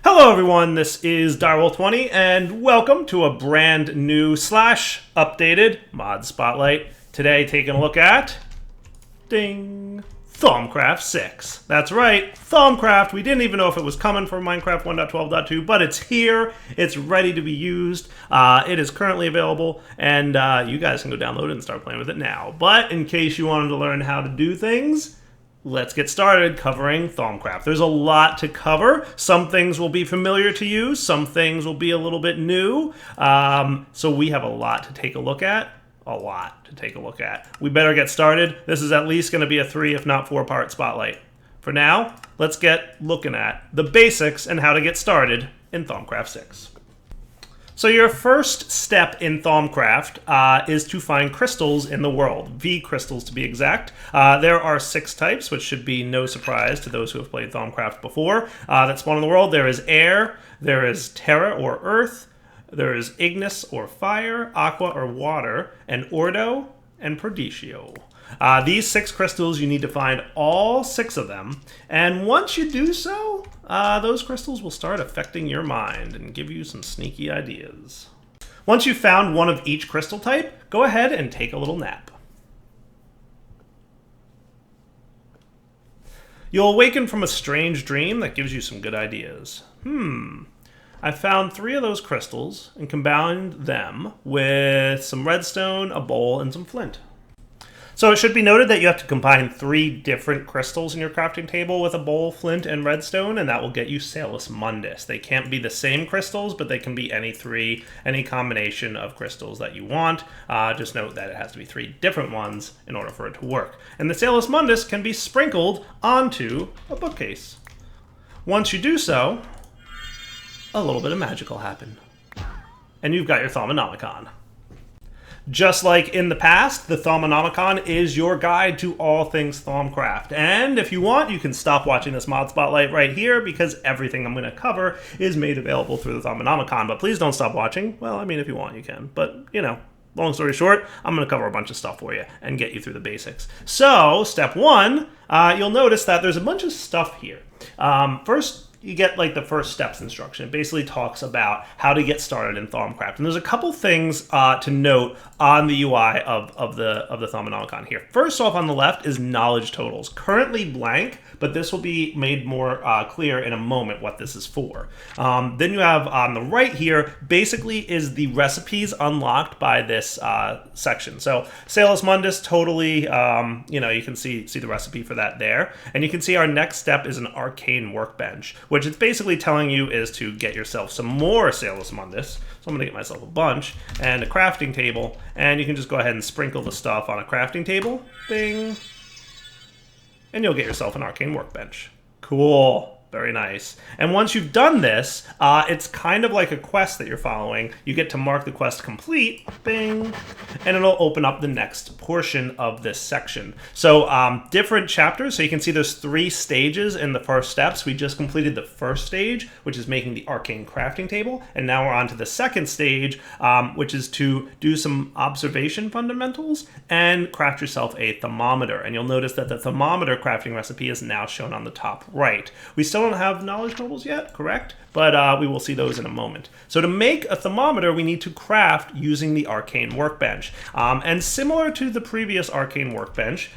Hello everyone, this is Direwolf20 and welcome to a brand new / updated mod spotlight. Today taking a look at ding Thaumcraft 6. That's right, Thaumcraft. We didn't even know if it was coming for Minecraft 1.12.2, but it's here. It's ready to be used. It is currently available, and you guys can go download it and start playing with it now. But in case you wanted to learn how to do things, let's get started covering Thaumcraft. There's a lot to cover. Some things will be familiar to you. Some things will be a little bit new. So we have a lot to take a look at. We better get started. This is at least going to be a 3, if not 4-part spotlight. For now, let's get looking at the basics and how to get started in Thaumcraft 6. So your first step in Thaumcraft is to find crystals in the world, V crystals to be exact. There are 6 types, which should be no surprise to those who have played Thaumcraft before, that spawn in the world. There is air, there is terra or earth, there is ignis or fire, aqua or water, and ordo and perditio. These 6 crystals, you need to find all 6 of them, and once you do so, those crystals will start affecting your mind and give you some sneaky ideas. Once you've found one of each crystal type, go ahead and take a little nap. You'll awaken from a strange dream that gives you some good ideas. I found 3 of those crystals and combined them with some redstone, a bowl, and some flint. So it should be noted that you have to combine 3 different crystals in your crafting table with a bowl, flint, and redstone, and that will get you Salus Mundus. They can't be the same crystals, but they can be any 3, any combination of crystals that you want. Just note that it has to be 3 different ones in order for it to work. And the Salus Mundus can be sprinkled onto a bookcase. Once you do so, a little bit of magic will happen. And you've got your Thaumonomicon. Just like in the past, the Thaumonomicon is your guide to all things Thaumcraft. And if you want, you can stop watching this mod spotlight right here because everything I'm going to cover is made available through the Thaumonomicon. But please don't stop watching. Well, I mean, if you want, you can. But, you know, long story short, I'm going to cover a bunch of stuff for you and get you through the basics. So, step 1, you'll notice that there's a bunch of stuff here. First, you get like the first steps instruction. It basically talks about how to get started in Thaumcraft. And there's a couple things to note on the UI of the Thaumonomicon here. First off on the left is knowledge totals. Currently blank, but this will be made more clear in a moment what this is for. Then you have on the right here, basically is the recipes unlocked by this section. So Salus Mundus, totally, you can see the recipe for that there. And you can see our next step is an Arcane workbench, which it's basically telling you is to get yourself some more Salus Mundus. So I'm going to get myself a bunch and a crafting table, and you can just go ahead and sprinkle the stuff on a crafting table. Bing. And you'll get yourself an Arcane workbench. Cool. Very nice. And once you've done this, it's kind of like a quest that you're following. You get to mark the quest complete, bing, and it'll open up the next portion of this section. So different chapters. So you can see there's 3 stages in the first steps. We just completed the first stage, which is making the Arcane crafting table. And now we're on to the second stage, which is to do some observation fundamentals and craft yourself a thermometer. And you'll notice that the thermometer crafting recipe is now shown on the top right. We still don't have knowledge totals yet, correct? But we will see those in a moment. So to make a thermometer, we need to craft using the Arcane workbench. And similar to the previous Arcane workbench,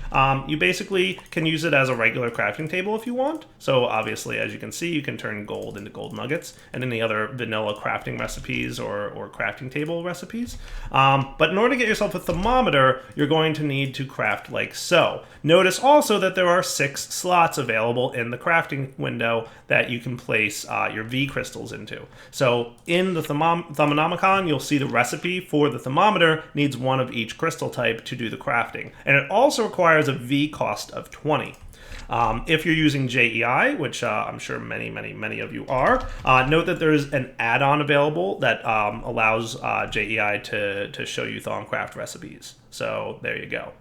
you basically can use it as a regular crafting table if you want. So obviously, as you can see, you can turn gold into gold nuggets and any other vanilla crafting recipes or crafting table recipes. But in order to get yourself a thermometer, you're going to need to craft like so. Notice also that there are 6 slots available in the crafting window that you can place your V crystals into. So in the Thaumonomicon, you'll see the recipe for the thermometer needs 1 of each crystal type to do the crafting. And it also requires a V cost of 20. If you're using JEI, which I'm sure many of you are, note that there's an add-on available that allows JEI to show you Thaumcraft recipes. So there you go.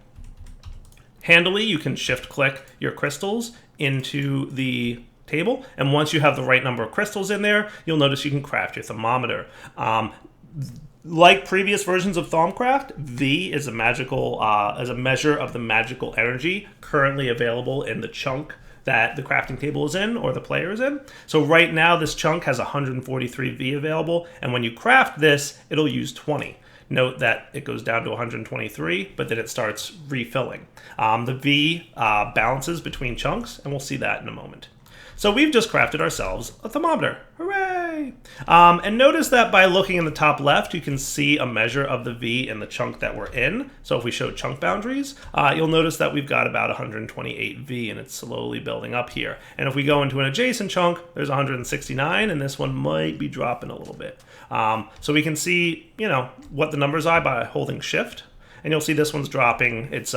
Handily, you can shift-click your crystals into the table, and once you have the right number of crystals in there, you'll notice you can craft your thermometer. Like previous versions of Thaumcraft, V is a measure of the magical energy currently available in the chunk that the crafting table is in or the player is in. So right now this chunk has 143 V available, and when you craft this, it'll use 20. Note that it goes down to 123, but then it starts refilling. The V balances between chunks, and we'll see that in a moment. So we've just crafted ourselves a thermometer. Hooray! And notice that by looking in the top left, you can see a measure of the V in the chunk that we're in. So if we show chunk boundaries, you'll notice that we've got about 128 V, and it's slowly building up here. And if we go into an adjacent chunk, there's 169, and this one might be dropping a little bit. So we can see, what the numbers are by holding Shift. And you'll see this one's dropping. It's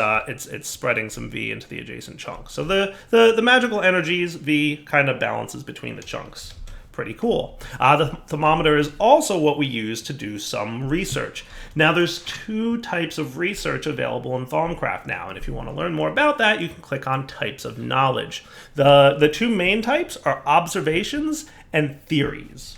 spreading some V into the adjacent chunk. So the magical energies V kind of balances between the chunks. Pretty cool. The thermometer is also what we use to do some research. Now there's two types of research available in Thaumcraft now, and if you want to learn more about that, you can click on Types of Knowledge. The two main types are observations and theories.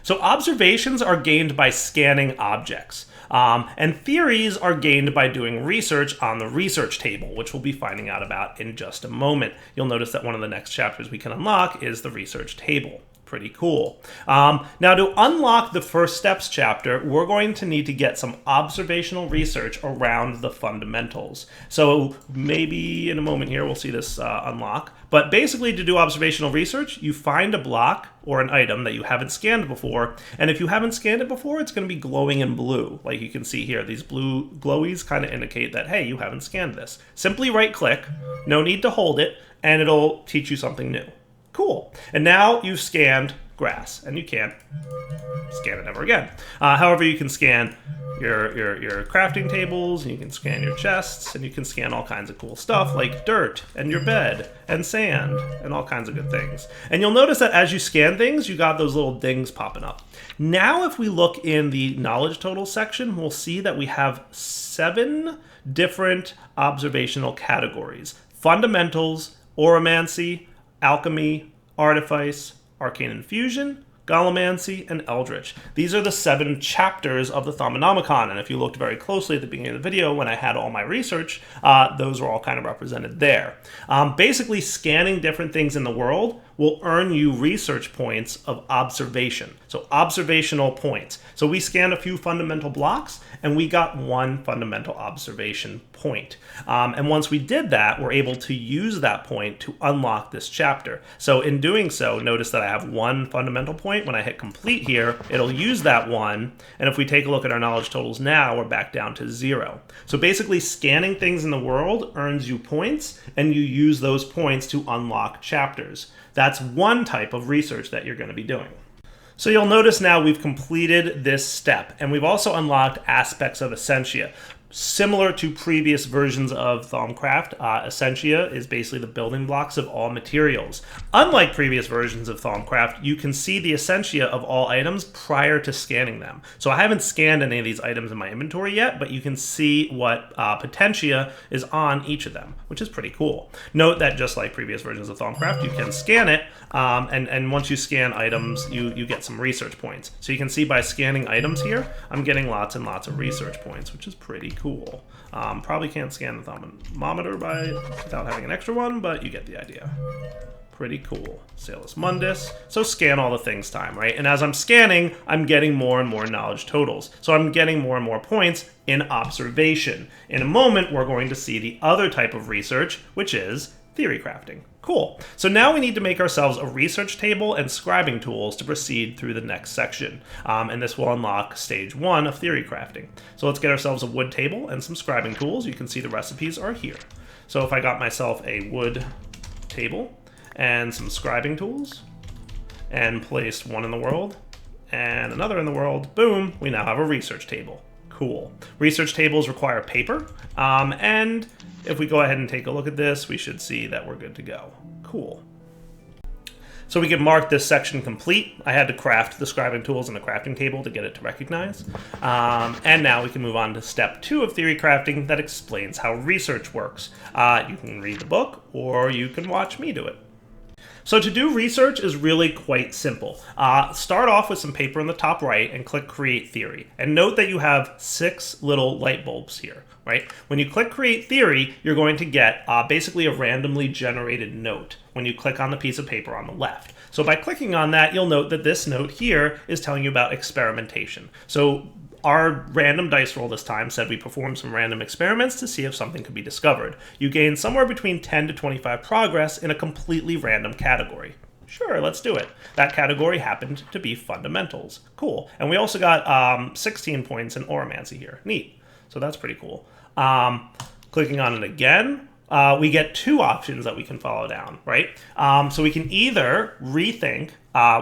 So observations are gained by scanning objects. And theories are gained by doing research on the research table, which we'll be finding out about in just a moment. You'll notice that one of the next chapters we can unlock is the research table. Pretty cool. Now to unlock the first steps chapter, we're going to need to get some observational research around the fundamentals. So maybe in a moment here we'll see this unlock. But basically to do observational research, you find a block or an item that you haven't scanned before. And if you haven't scanned it before, it's going to be glowing in blue. Like you can see here, these blue glowies kind of indicate that, hey, you haven't scanned this. Simply right click, no need to hold it, and it'll teach you something new. Cool. And now you've scanned grass, and you can't scan it ever again. However, you can scan your crafting tables, and you can scan your chests, and you can scan all kinds of cool stuff like dirt and your bed and sand and all kinds of good things. And you'll notice that as you scan things, you got those little dings popping up. Now, if we look in the knowledge total section, we'll see that we have 7 different observational categories: fundamentals, oromancy, alchemy, artifice, arcane infusion, Galamancy, and Eldritch. These are the 7 chapters of the Thaumonomicon, and if you looked very closely at the beginning of the video when I had all my research, those were all kind of represented there. Basically, scanning different things in the world will earn you research points of observation. So observational points. So we scanned a few fundamental blocks, and we got 1 fundamental observation point. And once we did that, we're able to use that point to unlock this chapter. So in doing so, notice that I have 1 fundamental point. When I hit complete here, it'll use that 1. And if we take a look at our knowledge totals now, we're back down to 0. So basically, scanning things in the world earns you points, and you use those points to unlock chapters. That's one type of research that you're going to be doing. So you'll notice now we've completed this step, and we've also unlocked aspects of Essentia. Similar to previous versions of Thaumcraft, Essentia is basically the building blocks of all materials. Unlike previous versions of Thaumcraft, you can see the Essentia of all items prior to scanning them. So I haven't scanned any of these items in my inventory yet, but you can see what potentia is on each of them, which is pretty cool. Note that just like previous versions of Thaumcraft, you can scan it, and once you scan items, you get some research points. So you can see by scanning items here, I'm getting lots and lots of research points, which is pretty cool. Probably can't scan the thermometer without having an extra one, but you get the idea. Pretty cool. Salus Mundus. So scan all the things time, right? And as I'm scanning, I'm getting more and more knowledge totals. So I'm getting more and more points in observation. In a moment, we're going to see the other type of research, which is theory crafting. Cool. So now we need to make ourselves a research table and scribing tools to proceed through the next section. And this will unlock stage 1 of theory crafting. So let's get ourselves a wood table and some scribing tools. You can see the recipes are here. So if I got myself a wood table and some scribing tools and placed one in the world and another in the world, boom, we now have a research table. Cool. Research tables require paper, and if we go ahead and take a look at this, we should see that we're good to go. Cool. So we can mark this section complete. I had to craft the scribing tools and the crafting table to get it to recognize. And now we can move on to step 2 of theory crafting that explains how research works. You can read the book, or you can watch me do it. So to do research is really quite simple. Start off with some paper in the top right and click Create Theory. And note that you have 6 little light bulbs here, right? When you click Create Theory, you're going to get basically a randomly generated note when you click on the piece of paper on the left. So by clicking on that, you'll note that this note here is telling you about experimentation. So our random dice roll this time said we performed some random experiments to see if something could be discovered. You gained somewhere between 10 to 25 progress in a completely random category. Sure, let's do it. That category happened to be fundamentals. Cool. And we also got 16 points in oromancy here. Neat. So that's pretty cool. Clicking on it again, we get 2 options that we can follow down, right? So we can either rethink,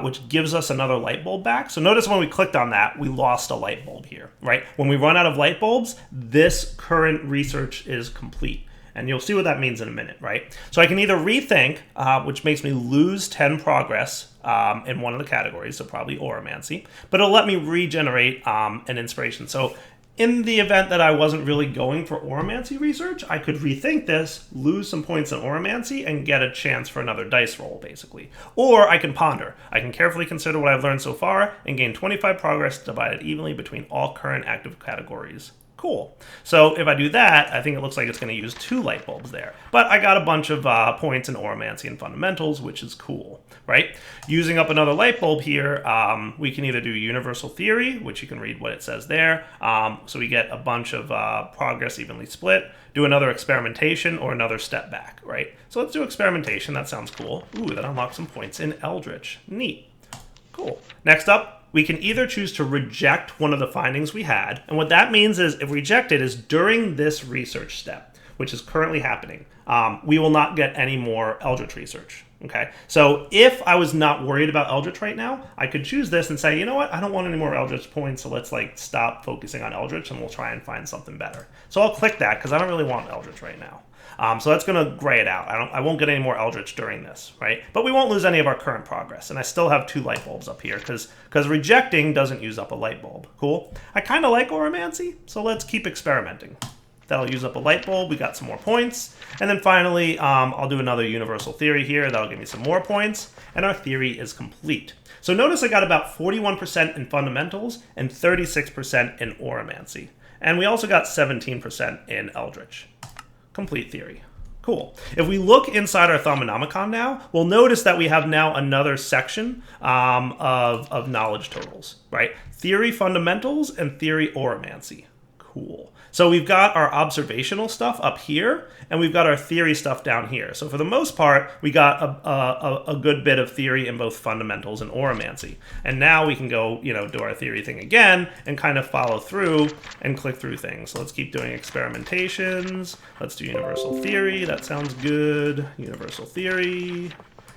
which gives us another light bulb back. So notice when we clicked on that, we lost a light bulb here, right? When we run out of light bulbs, this current research is complete. And you'll see what that means in a minute, right? So I can either rethink, which makes me lose 10 progress in one of the categories, so probably oromancy, but it'll let me regenerate an inspiration. So in the event that I wasn't really going for oromancy research, I could rethink this, lose some points in oromancy, and get a chance for another dice roll, basically. Or I can ponder. I can carefully consider what I've learned so far and gain 25 progress divided evenly between all current active categories. Cool. So if I do that, I think it looks like it's going to use 2 light bulbs there. But I got a bunch of points in oromancy and fundamentals, which is cool, right? Using up another light bulb here, we can either do universal theory, which you can read what it says there. So we get a bunch of progress evenly split. Do another experimentation or another step back, right? So let's do experimentation. That sounds cool. Ooh, that unlocks some points in Eldritch. Neat. Cool. Next up, we can either choose to reject one of the findings we had, and what that means is if rejected is during this research step, which is currently happening, we will not get any more Eldritch research. Okay, so if I was not worried about Eldritch right now, I could choose this and say, you know what, I don't want any more Eldritch points, so let's stop focusing on Eldritch and we'll try and find something better. So I'll click that because I don't really want Eldritch right now. So that's going to gray it out. I won't get any more Eldritch during this, right? But we won't lose any of our current progress. And I still have 2 light bulbs up here because rejecting doesn't use up a light bulb. Cool. I kind of like oromancy, so let's keep experimenting. That'll use up a light bulb. We got some more points. And then finally, I'll do another universal theory here. That'll give me some more points. And our theory is complete. So notice I got about 41% in fundamentals and 36% in oromancy. And we also got 17% in Eldritch. Complete theory. Cool. If we look inside our Thaumonomicon now, we'll notice that we have now another section of knowledge totals, right? Theory fundamentals and theory oromancy. Cool. So we've got our observational stuff up here, and we've got our theory stuff down here. So for the most part, we got a good bit of theory in both fundamentals and oromancy. And now we can go, do our theory thing again and kind of follow through and click through things. So let's keep doing experimentations. Let's do universal theory. That sounds good. Universal theory,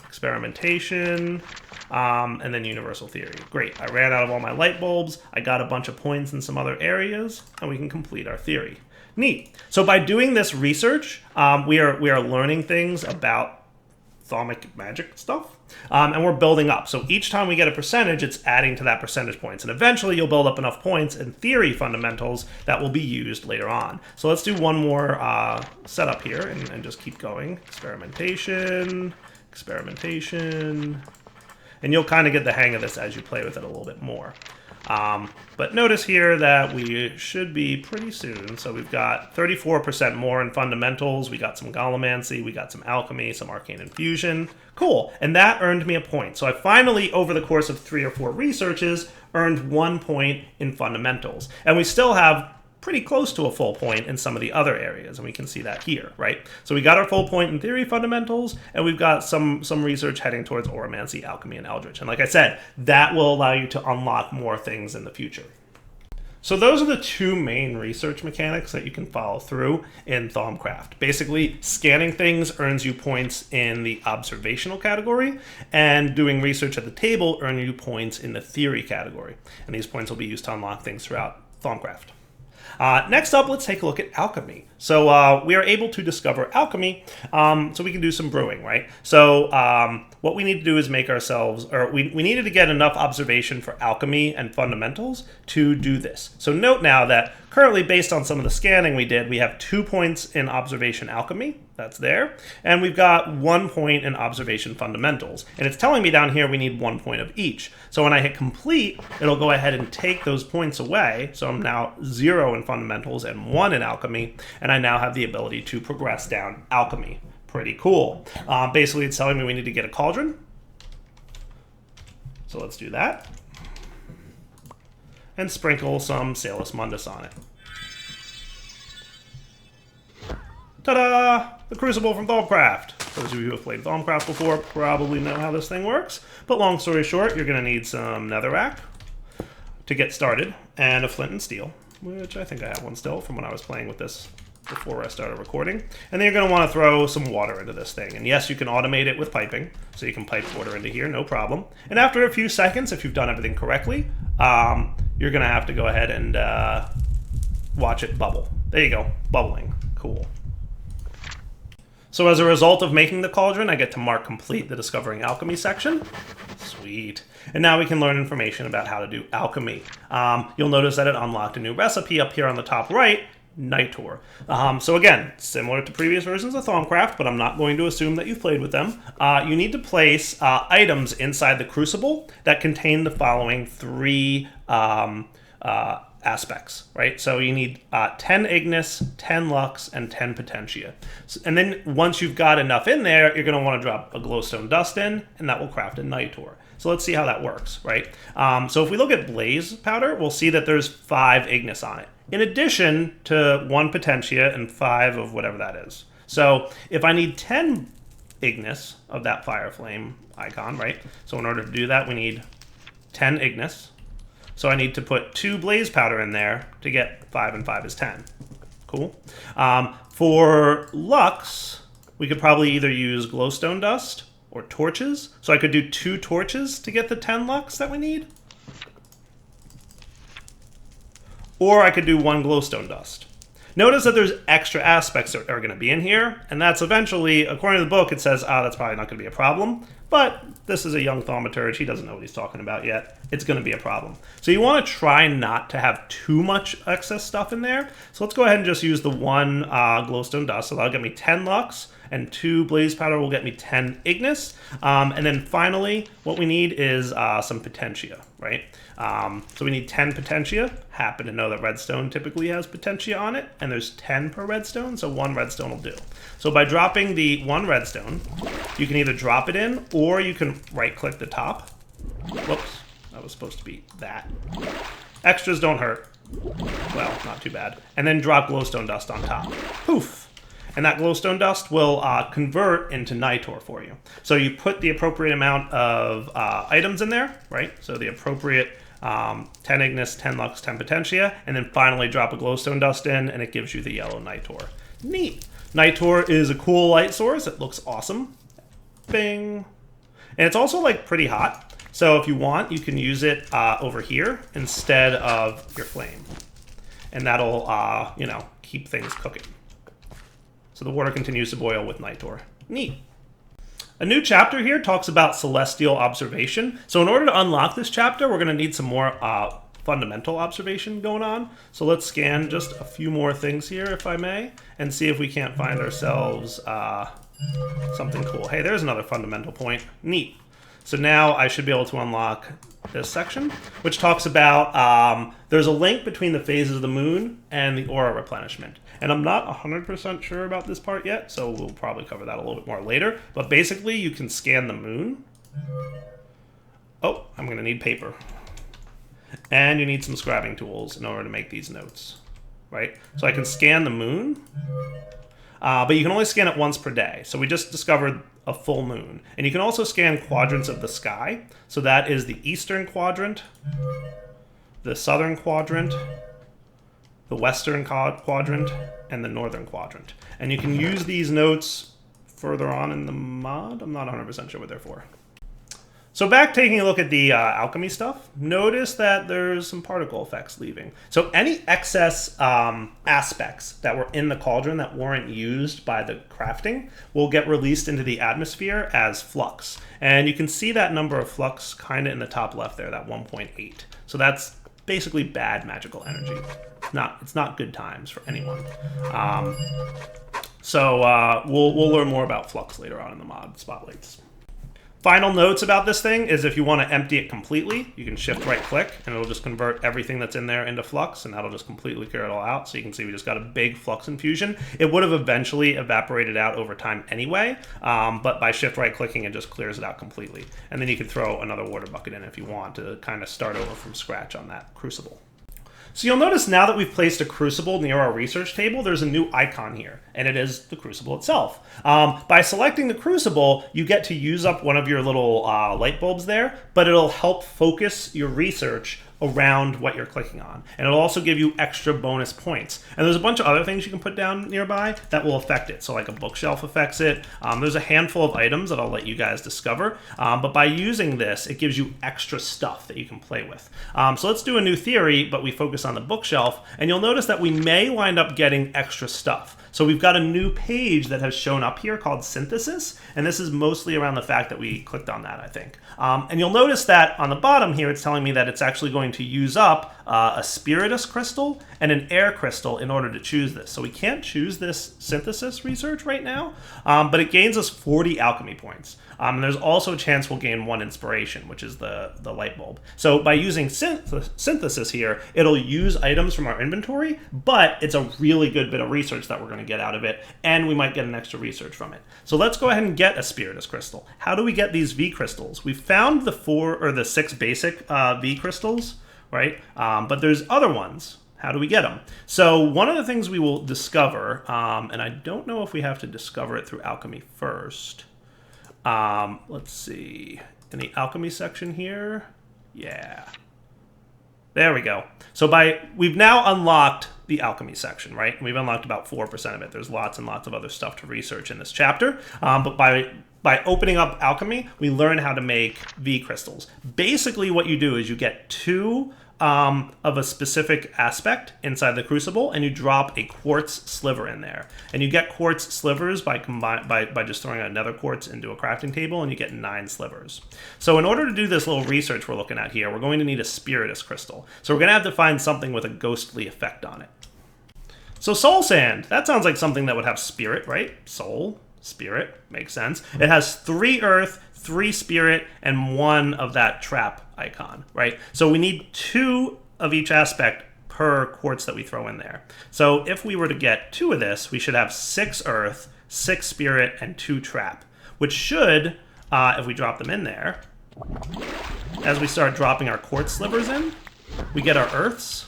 experimentation. And then universal theory. Great, I ran out of all my light bulbs, I got a bunch of points in some other areas, and we can complete our theory. Neat. So by doing this research, we are learning things about thaumic magic stuff, and we're building up. So each time we get a percentage, it's adding to that percentage points, and eventually you'll build up enough points in theory fundamentals that will be used later on. So let's do one more setup here and just keep going. Experimentation, and you'll kind of get the hang of this as you play with it a little bit more. But notice here that we should be pretty soon. So we've got 34% more in fundamentals. We got some Gallimancy, we got some Alchemy, some Arcane Infusion. Cool, and that earned me a point. So I finally, over the course of 3 or 4 researches, earned 1 point in fundamentals. And we still have pretty close to a full point in some of the other areas, and we can see that here, right? So we got our full point in theory fundamentals, and we've got some research heading towards oromancy, alchemy, and eldritch. And like I said, that will allow you to unlock more things in the future. So those are the 2 main research mechanics that you can follow through in Thaumcraft. Basically, scanning things earns you points in the observational category, and doing research at the table earns you points in the theory category. And these points will be used to unlock things throughout Thaumcraft. Next up, let's take a look at alchemy. So we are able to discover alchemy, so we can do some brewing, right? So what we need to do is make ourselves, or we needed to get enough observation for alchemy and fundamentals to do this. So note now that currently, based on some of the scanning we did, we have 2 points in observation alchemy, That's there. And we've got 1 point in observation fundamentals. And it's telling me down here we need 1 point of each. So when I hit complete, it'll go ahead and take those points away. So I'm now 0 in fundamentals and 1 in alchemy. And I now have the ability to progress down alchemy. Pretty cool. Basically, it's telling me we need to get a cauldron. So let's do that. And sprinkle some Salus Mundus on it. Ta-da! The Crucible from Thaumcraft. Those of you who have played Thaumcraft before probably know how this thing works. But long story short, you're going to need some netherrack to get started, and a flint and steel, which I think I have one still from when I was playing with this before I started recording. And then you're going to want to throw some water into this thing. And yes, you can automate it with piping, so you can pipe water into here, no problem. And after a few seconds, if you've done everything correctly, you're going to have to go ahead and watch it bubble. There you go, bubbling. Cool. So as a result of making the cauldron, I get to mark complete the Discovering Alchemy section. Sweet. And now we can learn information about how to do alchemy. You'll notice that it unlocked a new recipe up here on the top right, Nitor. So again, similar to previous versions of Thaumcraft, but I'm not going to assume that you've played with them. You need to place items inside the crucible that contain the following 3 aspects, right? So you need 10 Ignis, 10 Lux, and 10 Potentia. And then once you've got enough in there, you're going to want to drop a glowstone dust in, and that will craft a Nitor. So let's see how that works, right? So if we look at blaze powder, we'll see that there's 5 Ignis on it, in addition to 1 Potentia and 5 of whatever that is. So if I need 10 Ignis of that fire flame icon, right? So in order to do that, we need 10 Ignis. So I need to put 2 blaze powder in there to get 5 and 5 is 10. Cool. For Lux, we could probably either use glowstone dust or torches. So I could do 2 torches to get the 10 Lux that we need. Or I could do 1 glowstone dust. Notice that there's extra aspects that are going to be in here, and that's eventually, according to the book, it says, that's probably not going to be a problem. But this is a young thaumaturge. He doesn't know what he's talking about yet. It's going to be a problem. So you want to try not to have too much excess stuff in there. So let's go ahead and just use the 1 glowstone dust. So that'll get me 10 Lux, and 2 blaze powder will get me 10 Ignis. And then finally, what we need is some Potentia, right? So we need 10 Potentia. Happen to know that redstone typically has Potentia on it, and there's 10 per redstone, so 1 redstone will do. So by dropping the 1 redstone, you can either drop it in, or you can right-click the top. Whoops, that was supposed to be that. Extras don't hurt. Well, not too bad. And then drop glowstone dust on top. Poof! And that glowstone dust will convert into Nitor for you. So you put the appropriate amount of items in there, right? So the appropriate 10 Ignis, 10 Lux, 10 Potentia, and then finally drop a glowstone dust in, and it gives you the yellow Nitor. Neat. Nitor is a cool light source. It looks awesome. Bing. And it's also like pretty hot. So if you want, you can use it over here instead of your flame. And that'll, you know, keep things cooking. So the water continues to boil with Nitor. Neat. A new chapter here talks about celestial observation. So in order to unlock this chapter, we're going to need some more fundamental observation going on. So let's scan just a few more things here, if I may, and see if we can't find ourselves something cool. Hey, there's another fundamental point. Neat. So now I should be able to unlock this section, which talks about there's a link between the phases of the moon and the aura replenishment. And I'm not 100% sure about this part yet, so we'll probably cover that a little bit more later. But basically, you can scan the moon. Oh, I'm going to need paper. And you need some scribing tools in order to make these notes, right? So I can scan the moon, but you can only scan it once per day. So we just discovered a full moon. And you can also scan quadrants of the sky. So that is the eastern quadrant, the southern quadrant, the western quadrant, and the northern quadrant. And you can use these notes further on in the mod. I'm not 100% sure what they're for. So back taking a look at the alchemy stuff, notice that there's some particle effects leaving. So any excess aspects that were in the cauldron that weren't used by the crafting will get released into the atmosphere as flux. And you can see that number of flux kind of in the top left there, that 1.8. So that's basically bad magical energy. It's not good times for anyone. So we'll learn more about flux later on in the mod spotlights. Final notes about this thing is if you want to empty it completely, you can shift right click and it'll just convert everything that's in there into flux, and that'll just completely clear it all out. So you can see we just got a big flux infusion. It would have eventually evaporated out over time anyway, but by shift right clicking it just clears it out completely. And then you can throw another water bucket in if you want to kind of start over from scratch on that crucible. So you'll notice now that we've placed a crucible near our research table, there's a new icon here, and it is the crucible itself. By selecting the crucible, you get to use up one of your little light bulbs there, but it'll help focus your research around what you're clicking on. And it'll also give you extra bonus points. And there's a bunch of other things you can put down nearby that will affect it. So like a bookshelf affects it. There's a handful of items that I'll let you guys discover. But by using this, it gives you extra stuff that you can play with. So let's do a new theory, but we focus on the bookshelf. And you'll notice that we may wind up getting extra stuff. So we've got a new page that has shown up here called Synthesis, and this is mostly around the fact that we clicked on that, I think. And you'll notice that on the bottom here, it's telling me that it's actually going to use up a Spiritus crystal and an air crystal in order to choose this. So we can't choose this Synthesis research right now, but it gains us 40 alchemy points. And there's also a chance we'll gain 1 inspiration, which is the light bulb. So by using Synthesis here, it'll use items from our inventory, but it's a really good bit of research that we're going to get out of it, and we might get an extra research from it. So let's go ahead and get a Spiritus crystal. How do we get these V crystals? We found the 6 basic V crystals, right? But there's other ones. How do we get them? So one of the things we will discover, and I don't know if we have to discover it through alchemy first. Let's see, in the alchemy section here, yeah, there we go. So we've now unlocked the alchemy section, right? We've unlocked about 4% of it. There's lots and lots of other stuff to research in this chapter, but by opening up alchemy, we learn how to make V crystals. Basically what you do is you get 2 of a specific aspect inside the crucible, and you drop a quartz sliver in there. And you get quartz slivers by just throwing another quartz into a crafting table, and you get 9 slivers. So in order to do this little research we're looking at here, we're going to need a Spiritus crystal. So we're going to have to find something with a ghostly effect on it. So soul sand, that sounds like something that would have spirit, right? Soul, spirit, makes sense. It has 3 earth, 3 spirit, and 1 of that trap icon, right? So we need 2 of each aspect per quartz that we throw in there. So if we were to get 2 of this, we should have 6 earth, 6 spirit, and 2 trap, which should, if we drop them in there, as we start dropping our quartz slivers in, we get our earths.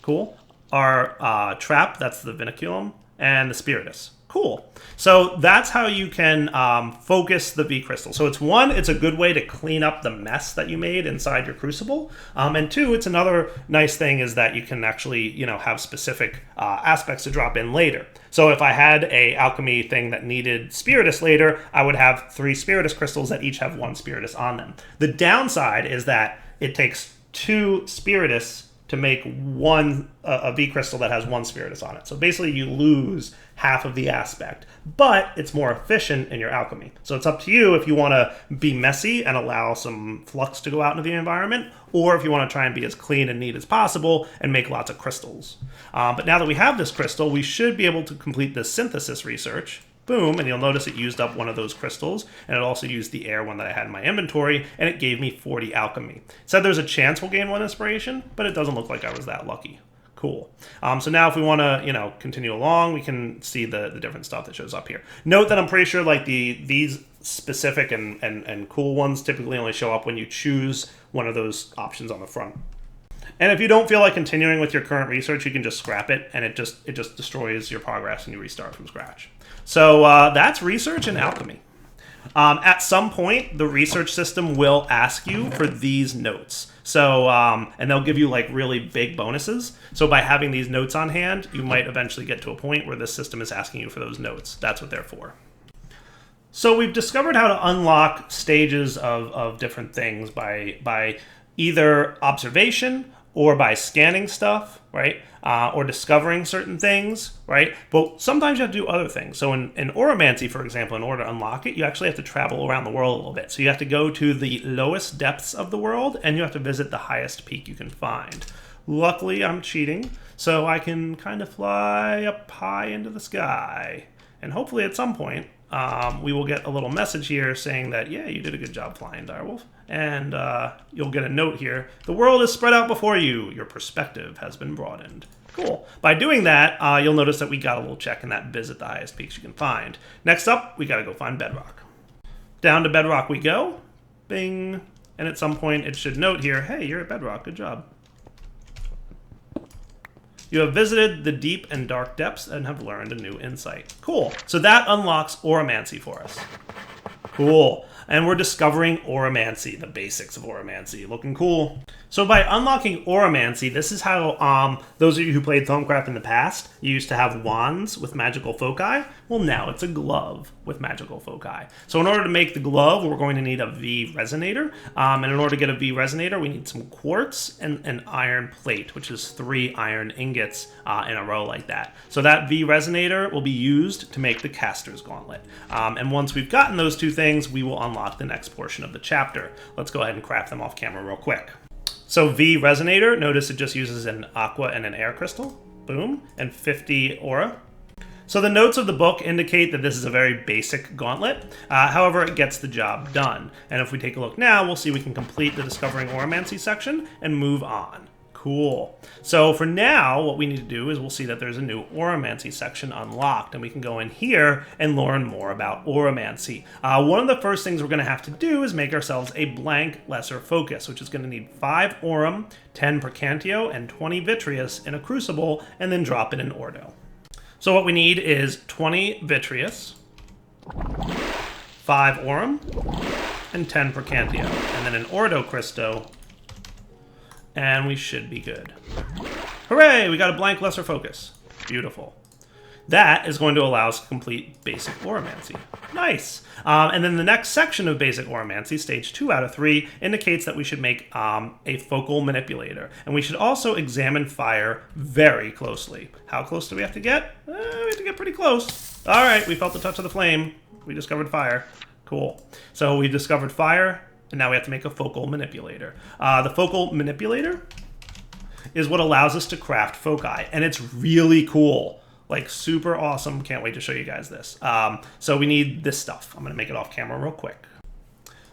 Cool. Our trap, that's the vinculum, and the spiritus. Cool. So that's how you can focus the V crystal. So it's a good way to clean up the mess that you made inside your crucible. And 2, it's another nice thing is that you can actually, have specific aspects to drop in later. So if I had a alchemy thing that needed spiritus later, I would have 3 spiritus crystals that each have 1 spiritus on them. The downside is that it takes 2 spiritus to make a V crystal that has 1 spiritus on it. So basically you lose half of the aspect, but it's more efficient in your alchemy. So it's up to you if you want to be messy and allow some flux to go out into the environment, or if you want to try and be as clean and neat as possible and make lots of crystals. But now that we have this crystal, we should be able to complete the synthesis research. Boom, and you'll notice it used up one of those crystals, and it also used the air one that I had in my inventory, and it gave me 40 alchemy. It said there's a chance we'll gain 1 inspiration, but it doesn't look like I was that lucky. Cool. So now if we want to, continue along, we can see the different stuff that shows up here. Note that I'm pretty sure like these specific and cool ones typically only show up when you choose one of those options on the front. And if you don't feel like continuing with your current research, you can just scrap it, and it just destroys your progress and you restart from scratch. So that's research and alchemy. At some point, the research system will ask you for these notes. So, and they'll give you like really big bonuses. So by having these notes on hand, you might eventually get to a point where this system is asking you for those notes. That's what they're for. So we've discovered how to unlock stages of different things by either observation or by scanning stuff, right? Or discovering certain things, right? But sometimes you have to do other things. So in Oromancy, for example, in order to unlock it, you actually have to travel around the world a little bit. So you have to go to the lowest depths of the world, and you have to visit the highest peak you can find. Luckily, I'm cheating, so I can kind of fly up high into the sky. And hopefully at some point, we will get a little message here saying that, yeah, you did a good job flying, Direwolf. And you'll get a note here. The world is spread out before you. Your perspective has been broadened. Cool. By doing that, you'll notice that we got a little check in that visit the highest peaks you can find. Next up, we got to go find bedrock. Down to bedrock we go. Bing. And at some point, it should note here, hey, you're at bedrock. Good job. You have visited the deep and dark depths and have learned a new insight. Cool. So that unlocks Auramancy for us. Cool. And we're discovering Auramancy, the basics of Auramancy. Looking cool. So by unlocking Auramancy, this is how those of you who played Thaumcraft in the past, you used to have wands with magical foci. Well, now it's a glove with magical foci. So in order to make the glove, we're going to need a V resonator. And in order to get a V resonator, we need some quartz and an iron plate, which is 3 iron ingots in a row like that. So that V resonator will be used to make the caster's gauntlet. And once we've gotten those two things, we will unlock the next portion of the chapter. Let's go ahead and craft them off camera real quick. So V resonator, notice it just uses an aqua and an air crystal. Boom. And 50 aura. So the notes of the book indicate that this is a very basic gauntlet. However, it gets the job done. And if we take a look now, we'll see we can complete the Discovering Auramancy section and move on. Cool. So for now, what we need to do is we'll see that there's a new Auramancy section unlocked, and we can go in here and learn more about Auramancy. One of the first things we're going to have to do is make ourselves a blank lesser focus, which is going to need 5 aurum, 10 percantio, and 20 vitreous in a crucible, and then drop it in ordo. So what we need is 20 vitreous, 5 aurum, and 10 percantio, and then an ordo cristo, and we should be good. Hooray! We got a blank lesser focus. Beautiful. That is going to allow us to complete basic Auramancy. Nice! And then the next section of basic Auramancy, stage 2 out of 3, indicates that we should make a focal manipulator. And we should also examine fire very closely. How close do we have to get? We have to get pretty close. All right, we felt the touch of the flame. We discovered fire. Cool. So we discovered fire. And now we have to make a focal manipulator. The focal manipulator is what allows us to craft foci. And it's really cool. Like, super awesome. Can't wait to show you guys this. So we need this stuff. I'm going to make it off camera real quick.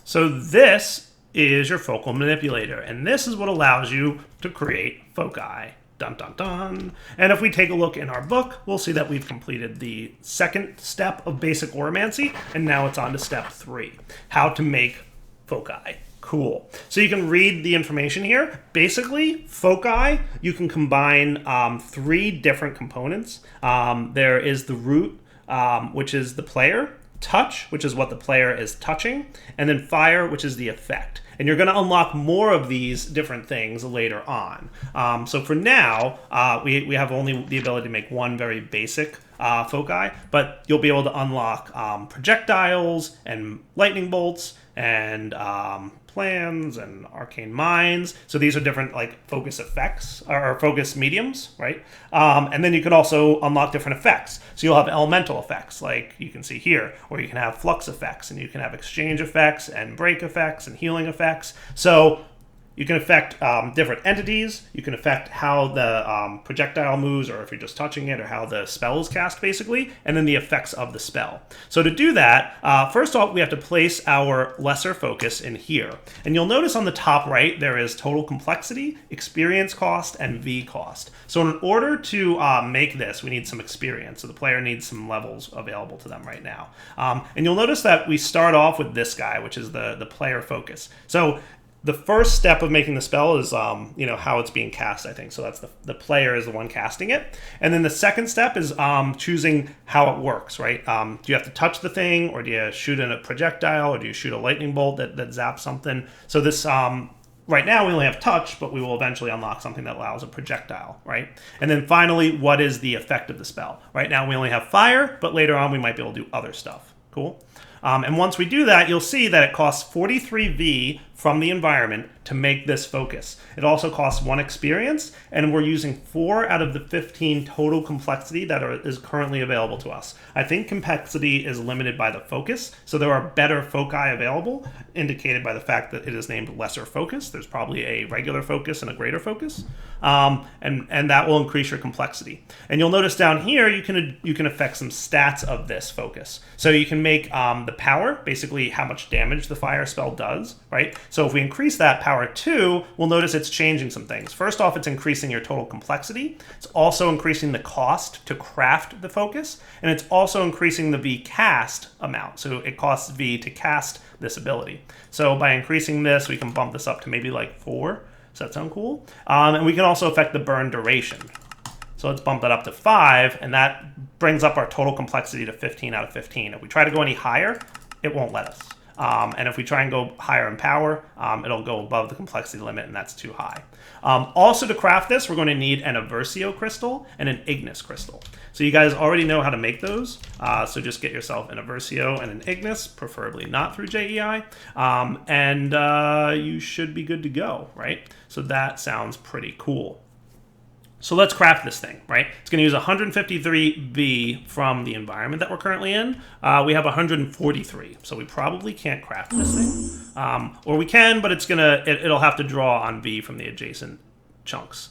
So this is your focal manipulator. And this is what allows you to create foci. Dun, dun, dun. And if we take a look in our book, we'll see that we've completed the second step of basic Auramancy. And now it's on to step 3. How to make foci. Cool. So you can read the information here. Basically, foci, you can combine 3 different components. There is the root, which is the player, touch, which is what the player is touching, and then fire, which is the effect. And you're going to unlock more of these different things later on. So for now, we have only the ability to make one very basic foci, but you'll be able to unlock projectiles and lightning bolts and plans and arcane mines. So these are different like focus effects or focus mediums, right? And then you can also unlock different effects. So you'll have elemental effects like you can see here, or you can have flux effects, and you can have exchange effects and break effects and healing effects. So you can affect different entities. You can affect how the projectile moves, or if you're just touching it, or how the spell is cast, basically, and then the effects of the spell. So to do that, first off, we have to place our lesser focus in here. And you'll notice on the top right, there is total complexity, experience cost, and V cost. So in order to make this, we need some experience. So the player needs some levels available to them right now. And you'll notice that we start off with this guy, which is the player focus. So the first step of making the spell is, how it's being cast, I think. So that's the player is the one casting it. And then the second step is choosing how it works, right? Do you have to touch the thing, or do you shoot in a projectile, or do you shoot a lightning bolt that zaps something? So this, right now we only have touch, but we will eventually unlock something that allows a projectile, right? And then finally, what is the effect of the spell? Right now we only have fire, but later on we might be able to do other stuff. Cool. And once we do that, you'll see that it costs 43V from the environment to make this focus. It also costs 1 experience, and we're using 4 out of the 15 total complexity that is currently available to us. I think complexity is limited by the focus, so there are better foci available, indicated by the fact that it is named lesser focus. There's probably a regular focus and a greater focus, and that will increase your complexity. And you'll notice down here you can affect some stats of this focus. So you can make the power, basically how much damage the fire spell does, right? So if we increase that power 2, we'll notice it's changing some things. First off, it's increasing your total complexity. It's also increasing the cost to craft the focus, and it's also increasing the V cast amount. So it costs V to cast this ability. So by increasing this, we can bump this up to maybe like 4. Does that sound cool? And we can also affect the burn duration. So let's bump that up to 5, and that brings up our total complexity to 15 out of 15. If we try to go any higher, it won't let us. And if we try and go higher in power, it'll go above the complexity limit, and that's too high. Also, to craft this, we're going to need an Aversio crystal and an Ignis crystal. So you guys already know how to make those, so just get yourself an Aversio and an Ignis, preferably not through JEI, and you should be good to go, right? So that sounds pretty cool. So let's craft this thing, right? It's going to use 153 V from the environment that we're currently in. We have 143, so we probably can't craft this thing. Or we can, but it'll have to draw on V from the adjacent chunks.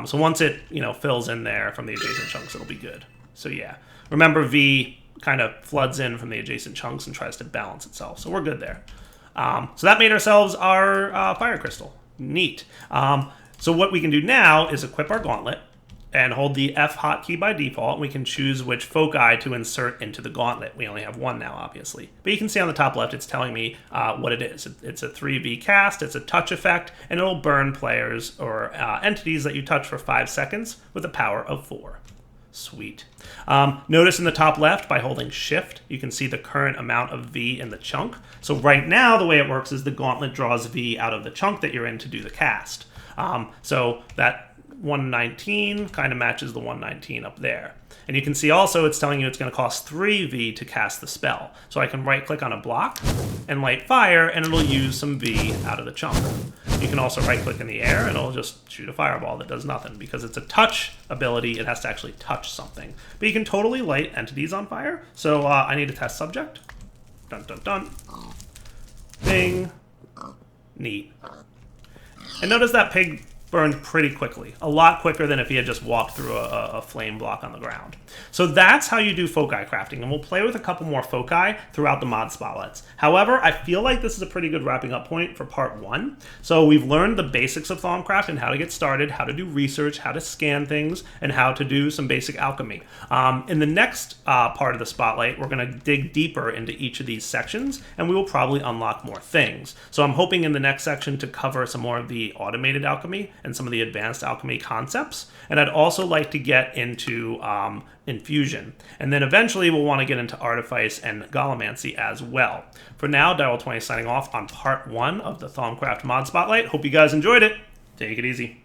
So once it fills in there from the adjacent chunks, it'll be good. So yeah, remember V kind of floods in from the adjacent chunks and tries to balance itself. So we're good there. So that made ourselves our fire crystal. Neat. So what we can do now is equip our gauntlet and hold the F hotkey by default. We can choose which foci to insert into the gauntlet. We only have 1 now, obviously. But you can see on the top left, it's telling me what it is. It's a 3V cast, it's a touch effect, and it'll burn players or entities that you touch for 5 seconds with a power of 4. Sweet. Notice in the top left, by holding Shift, you can see the current amount of V in the chunk. So right now, the way it works is the gauntlet draws V out of the chunk that you're in to do the cast. So that 119 kind of matches the 119 up there. And you can see also it's telling you it's going to cost 3 V to cast the spell. So I can right-click on a block and light fire, and it'll use some V out of the chunk. You can also right-click in the air, and it'll just shoot a fireball that does nothing. Because it's a touch ability, it has to actually touch something. But you can totally light entities on fire. So I need a test subject. Dun, dun, dun. Bing. Neat. And notice that pig burned pretty quickly, a lot quicker than if he had just walked through a flame block on the ground. So that's how you do foci crafting, and we'll play with a couple more foci throughout the mod spotlights. However, I feel like this is a pretty good wrapping up point for part 1. So we've learned the basics of Thaumcraft and how to get started, how to do research, how to scan things, and how to do some basic alchemy. In the next part of the spotlight, we're going to dig deeper into each of these sections, and we will probably unlock more things. So I'm hoping in the next section to cover some more of the automated alchemy and some of the advanced alchemy concepts. And I'd also like to get into infusion. And then eventually we'll want to get into artifice and gallimancy as well. For now, Daryl20 signing off on part 1 of the Thaumcraft mod spotlight. Hope you guys enjoyed it. Take it easy.